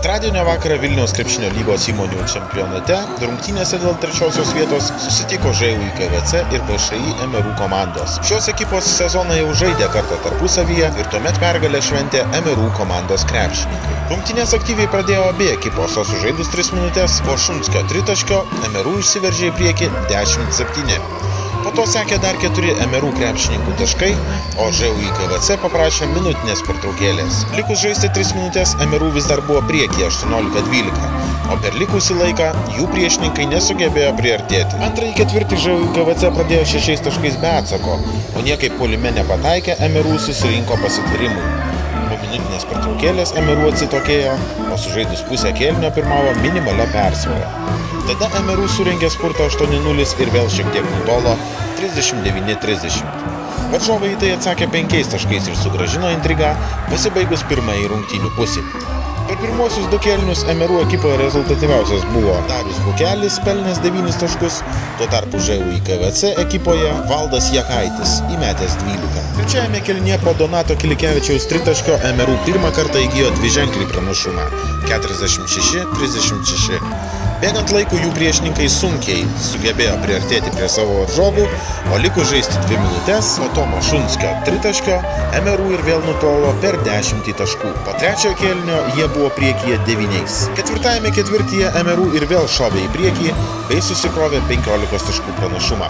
Antradienio vakarą Vilniaus krepšinio lygos įmonių čempionate rungtynėse dėl trečiosios vietos susitiko ŽUI KVC ir VŠI MRU komandos. Šios ekipos sezoną jau žaidė kartą tarpusavyje ir tuomet pergalę šventė MRU komandos krepšininkai. Rungtynės aktyviai pradėjo abi ekipos, o sužaidus 3 minutės po Šunskio tritaškio MRU išsiveržė į priekį 10-7. Po to sekė dar 4 MRU krepšininkų taškai, o ŽUI KVC paprašė minutinės pertraukėlės. Likus žaisti 3 minutės MRU vis dar buvo priekyje 18-12, o per likusį laiką jų priešininkai nesugebėjo priartėti. Antrąjį ketvirtį ŽUI KVC pradėjo 6 taškais be atsako, o niekaip puolime nepataikė, MRU susirinko pasitvarimų. Po minutinės pertraukėlės MRU atsitokėjo, o sužaidus pusę kėlinio pirmavo minimalia persvara. Tada MRU surengė spurtą 8-0 ir vėl šiek tiek nutolo 39-30. Varžovai į tai atsakė 5 taškais ir sugrąžino intrigą, pasibaigus pirmąjį rungtynių pusį. Per pirmuosius 2 kėlinius MRU ekipoje rezultatyviausias buvo Darius Bukelis, pelnęs 9 taškus, tuo tarpu ŽUI KVC ekipoje Valdas Jakaitis, įmetęs 12. Trečiajame kėlinyje po Donato Kilikevičiaus tritaškio MRU pirmą kartą įgijo dviženklį pranašumą – 46-36. Bėgant laiku jų priešininkai sunkiai sugebėjo priartėti prie savo varžovų, o likus žaisti 2 minutės po Tomo Šunskio tritaškio MRU ir vėl nutolo per 10 taškų. Po trečiojo kėlinio jie buvo priekyje 9. Ketvirtajame ketvirtyje MRU ir vėl šovė į priekį bei susikrovė 15 taškų pranašumą.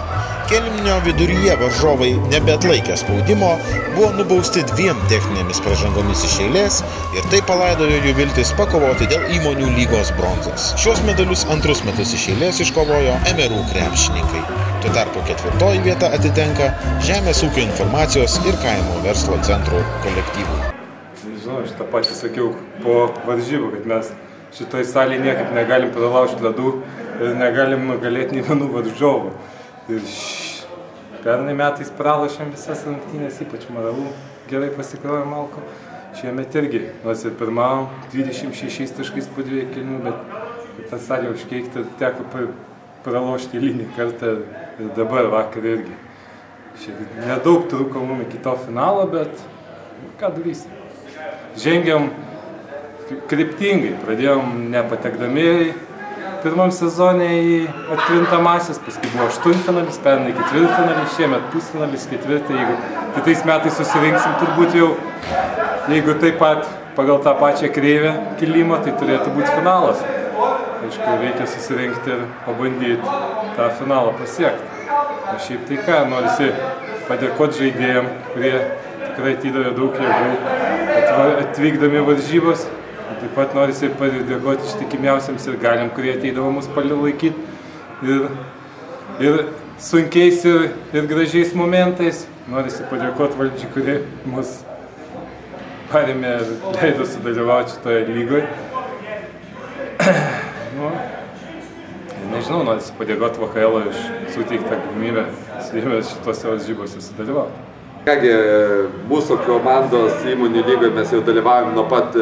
Kėlinio viduryje varžovai nebeatlaikė spaudimo, buvo nubausti 2 techninėmis pražangomis iš eilės ir tai palaidojo jų viltis pakovoti dėl įmonių lygos bronzos. Šios medalius antrus metus iš eilės iškovojo MRU krepšininkai. Tuo tarpu 4. vieta atitenka Žemės ūkio informacijos ir kaimo verslo centro kolektyvui. Žinau, aš tą patį sakiau po varžybų, kad mes šitoj salėje niekaip negalim pralaužti ledų ir negalim nugalėti nei vienų varžovų. Ir pernai metais pralošėm visas rungtynės, ypač Maravų gerai pasikrovė Malko. Šiemet irgi, nors ir pirmavom 26 taškais po 2 kėlinių, bet tą salę užkeikti teko pralošti eilinį kartą ir dabar vakar irgi. Šiek nedaug trūko mums iki to finalo, bet ką darysim. Žengiam kryptingai, pradėjom nepatekdami pirmam sezone į atkrintamasis, paskui buvo aštuntfinalis, pernai ketvirtfinalis, šiemet pusfinalis, ketvirtą, jeigu kitais metais susirinksim turbūt jau, jeigu taip pat pagal tą pačią kreivę kilimo, tai turėtų būti finalas. Aišku, reikia susirinkti ir pabandyti tą finalą pasiekti. O šiaip tai ką, norisi padėkoti žaidėjam, kurie tikrai atidavė daug jėgų atvykdami varžybos. Taip pat norisi padėkoti ištikimiausiams ir galim, kurie ateidavo mus palaikyti ir sunkiais ir gražiais momentais. Norisi padėkoti valdžiai, kurie mus parėmė ir leido sudalyvauti šitoje lygoje. Nežinau, norisi padėkoti VKL iš suteiktą galimybę su jumis šitose varžybose sudalyvauti. Kągi, mūsų komandos įmonių lygoje mes jau dalyvavome nuo pat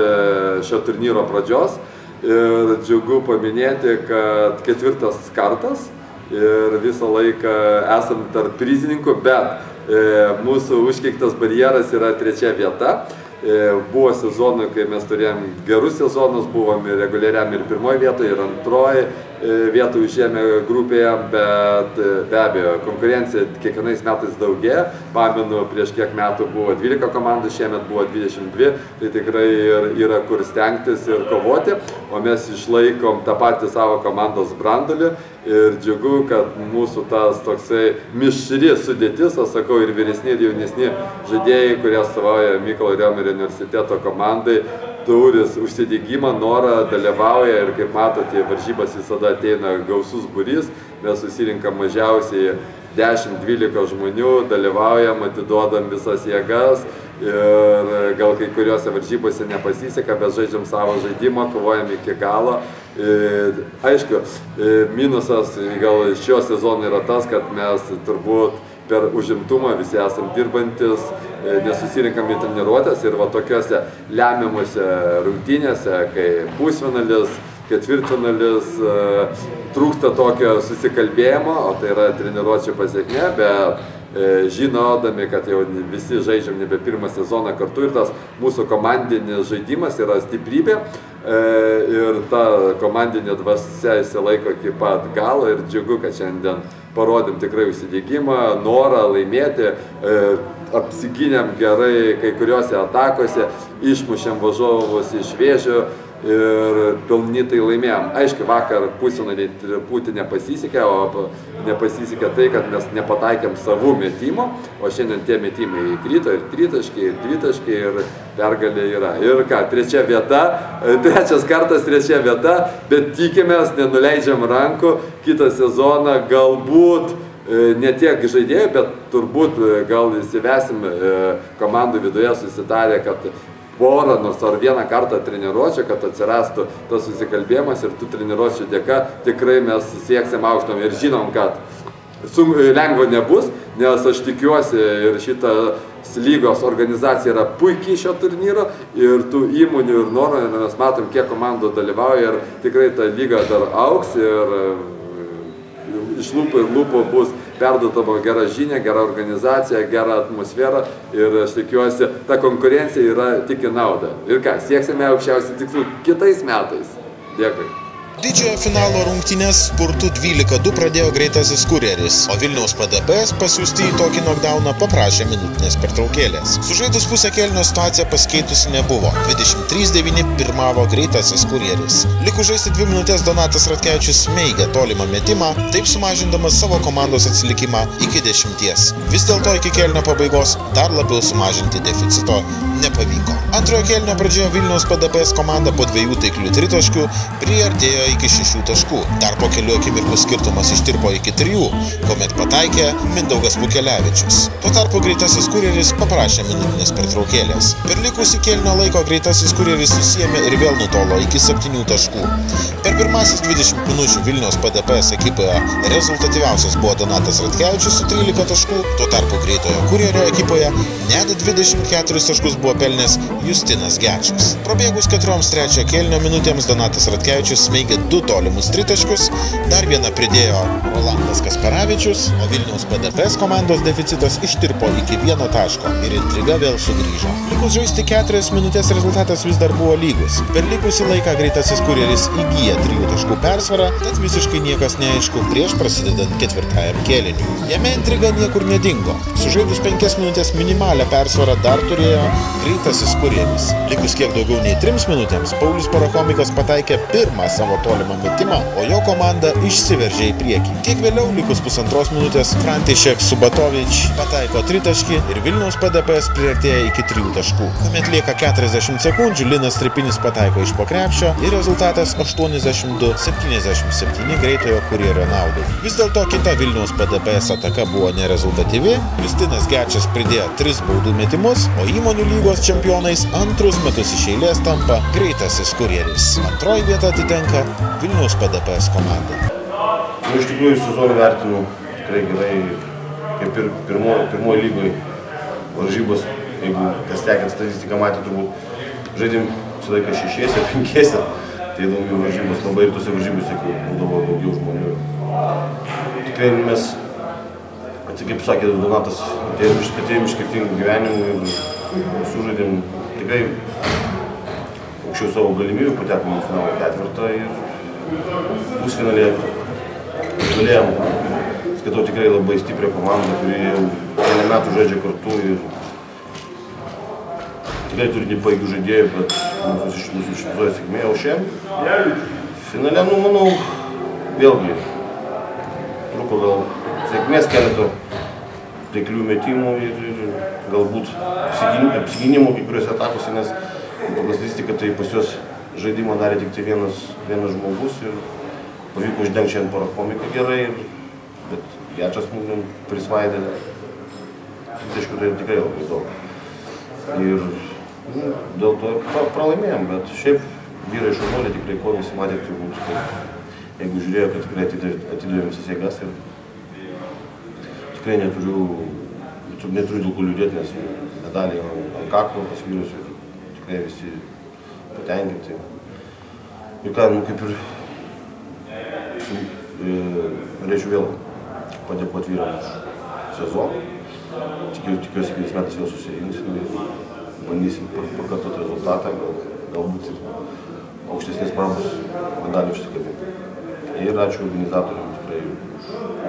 šio turnyro pradžios ir džiugu paminėti, kad 4. kartas ir visą laiką esam tarp prizininkų, bet mūsų užkeiktas barjeras yra 3. vieta. Buvo sezonų, kai mes turėjom gerus sezonus, buvom ir reguliariam ir 1. vietoje, ir 2. vietų užėmė grupėje, bet be abejo, konkurencija kiekvienais metais daugėja. Pamenu, prieš kiek metų buvo 12 komandų, šiemet buvo 22, tai tikrai yra kur stengtis ir kovoti, o mes išlaikom tą patį savo komandos brandulį ir džiugu, kad mūsų tas toksai mišri sudėtis, o sakau, ir vyresni, ir jaunesni žaidėjai, kurie atstovauja Mykolo Riomerio universiteto komandai, turi užsidegimą, norą, dalyvauja ir kaip matote, varžybas visada ateina gausus būrys, mes susirinkam mažiausiai 10-12 žmonių, dalyvaujam, atiduodam visas jėgas ir gal kai kuriuose varžybose nepasiseka, bet žaidžiam savo žaidimą, kovojam iki galo. Aišku, minusas gal šio sezono yra tas, kad mes turbūt per užimtumą visi esam dirbantis, nesusirinkam į treniruotės ir va tokiuose lemiamuose rungtynėse, kai pusfinalis, ketvirtfinalis, trūksta tokio susikalbėjimo, o tai yra treniruočių pasiekmė, bet žinodami, kad jau visi žaidžiam nebe pirmą sezoną kartu ir tas mūsų komandinis žaidimas yra stiprybė ir ta komandinė dvasia įsilaiko iki pat galo ir džiugu, kad šiandien parodėm tikrai užsidėgymą, norą laimėti, apsigynėm gerai kai kuriuose atakose, išmušėm varžovus iš vėžių ir pelnytai laimėjom. Aišku, vakar pusfinaliai truputį nepasisekė, o nepasisekė tai, kad mes nepataikėm savų metimų, o šiandien tie metimai įkrito ir tritaškiai, ir dvitaškiai, ir pergalė yra. Ir ką, trečias kartas, trečia vieta, bet tikimės, nenuleidžiam rankų, kitą sezoną galbūt ne tiek žaidėjų, bet turbūt gal įsivesim komandų viduje susitarę, kad porą, nors ar vieną kartą treniruočio, kad atsirastų tas susikalbėjimas ir tų treniruočių dėka tikrai mes sieksim aukštom ir žinom, kad lengva nebus, nes aš tikiuosi ir šitas lygos organizacija yra puikiai šio turnyro ir tų įmonių ir norų, mes matom, kiek komandų dalyvauja ir tikrai ta lyga dar augs ir iš lūpų ir lūpų bus perduotama gera žinia, gera organizacija, gera atmosfera ir aš tikiuosi, ta konkurencija yra tik į naudą. Ir ką, sieksime aukščiausių tikslų kitais metais. Dėkui. Didžiojo finalo rungtynės spurtu 12-2 pradėjo greitasis kurjeris, o Vilniaus PDPS pasiųsti į tokį knockdowną paprašė minutinės pertraukėlės. Sužaidus pusę kėlinio situacija pasikeitusi nebuvo. 23-9 pirmavo greitasis kurjeris. Likus žaisti 2 minutės Donatas Ratkevičius smeigė tolimą metimą, taip sumažindamas savo komandos atsilikimą iki 10. Vis dėlto iki kėlinio pabaigos dar labiau sumažinti deficito nepavyko. Antrojo kėlinio pradžioje Vilniaus PDPS komanda po 2 taiklių tritaškių priartėjo iki 6 taškų. Dar po kelių akimirkų skirtumas ištirpo iki 3, kuomet pataikė Mindaugas Pukelevičius. Tuo tarpu greitasis kurjeris paprašė minutinės pertraukėlės. Per likusį kėlinio laiko greitasis kurjeris susiėmė ir vėl nutolo iki 7 taškų. Per pirmasis 20 minučių Vilniaus PDPS ekipoje rezultatyviausias buvo Donatas Ratkevičius su 13 taškų, tuo tarpu greitojo kurjerio ekipoje net 24 taškus buvo pelnęs Justinas Gečas. Prabėgus 4 trečiojo kėlinio minutėms Donatas Ratkevičius smeigė 2 tolimus tritaškius, dar vieną pridėjo Rolandas Kasparavičius, o Vilniaus PDPS komandos deficitas ištirpo iki 1 taško ir intriga vėl sugrįžo. Likus žaisti 4 minutės rezultatas vis dar buvo lygus. Per likusį laiką greitasis kurjeris įgyja 3 taškų persvarą, tad visiškai niekas neaišku prieš prasidedant 4 kėliniui. Jame intriga niekur nedingo. Sužaidus 5 minutės minimalią persvarą dar turėjo greitasis kurjeris. Likus kiek daugiau nei 3 minutėms Paulius Parakomikas pataikė pirmą savo tolimą metimą, o jo komanda išsiveržė į priekį. Kiek vėliau, likus pusantros minutės, František Subatovič pataiko tritaškį ir Vilniaus PDPS priartėja iki 3 taškų. Kuomet lieka 40 sekundžių, Linas Stripinis pataiko iš po krepšio ir rezultatas 82-77 greitojo kurjerio naudai. Vis dėlto kita Vilniaus PDPS ataka buvo nerezultatyvi, Justinas Gečas pridėjo 3 baudų metimus, o įmonių lygos čempionais antrus metus iš eilės tampa greitasis kurjeris. Antroji vieta atitenka Vilniaus PDPS komandai. Iš tikrųjų sezoną vertinu tikrai gerai, kaip ir pirmoji lygoj varžybos, jeigu kas tekint statistiką matė, turbūt žaidėm visą laiką 6, 5, tai įdomių varžybos labai ir tose varžybose, kai būdavo daugiau žmonių. Tikrai mes, kaip sakė Donatas, atėjom iš skirtingų gyvenimų ir sužaidėm tikrai aukščiau savo galimybių, patekom į finalo 4 ir pusfinalėje galėjom. Skaitau tikrai labai stiprią komandą, kuri jau kelių metų žaidžia kartu ir tikrai turi nepajėgių žaidėjų, bet mūsų išvizuoja sėkmė. O šiandien finale, manau, vėlgi truko gal sėkmės keletą taiklių metimų ir galbūt apsigynimų kai kuriuose etapuose, nes pagal statistiką tai pas juos žaidimą darė tik tai vienas žmogus ir pavyko uždengti šiandien Parakomiką gerai, bet Gečas mums prisvaidė, tai tikrai labai daug. Ir dėl to pralaimėjom, bet šiaip vyrai šaunuoliai tikrai ko nesimatė, turbūt, jeigu žiūrėjo, kad tikrai atidavė visas jėgas ir tikrai neturiu dėl ko liūdėti, nes medaliai ant kaklo pas vyrus ir tikrai visi patenkinti. Ir ką, kaip ir norėčiau vėl padėkoti vyram sezoną. Tikiuosi, kitais metais vėl susirinksim ir bandysim pakartoti rezultatą, galbūt ir aukštesnės prabos medalių užsikabinti. Ir ačiū organizatoriams tikrai už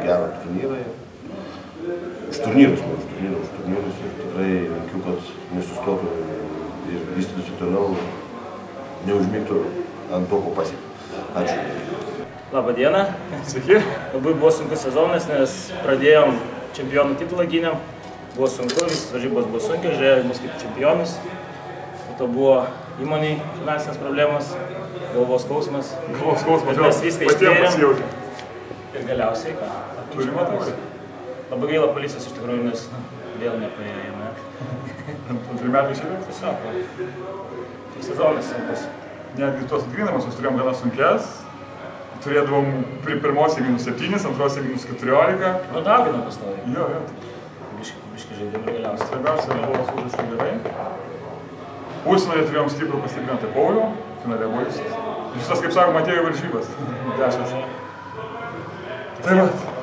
gerą turnyrą. Už turnyrus ir tikrai linkiu, kad nesustotų ir vystytųsi toliau, neužmigtų ant to, ko pasiekė. Ačiū. Labą dieną. Sveiki. Labai buvo sunkus sezonas, nes pradėjom čempionų titulą gynėm. Buvo sunku, visas varžybos buvo sunkiai, žiūrėjo mus kaip čempionus. Po to buvo įmoniai finansinės problemos, galvos skausmas. Mes viską ištyrėm. Ir galiausiai, ką? Turime taurę. Labai gaila policijos iš tikrųjų, nes vėl nepaėjome. Antri metai šiandien? Tiesiog. Sezonas sunkus. Netgi tuos atgrinamus turėjom gana sunkes. Turėdavom pirmose -7, antrose -14. Nu, dauginom pastoviai. Jo. Biški žaidimai galiausiai. Svarbiausia, buvo sužaisti gerai. Pusfinalyje turėjom stiprų pastiprinantą Paulių, finale buvo Justas. Justas, kaip sakoma, atėjo į varžybas. 10. Tai va.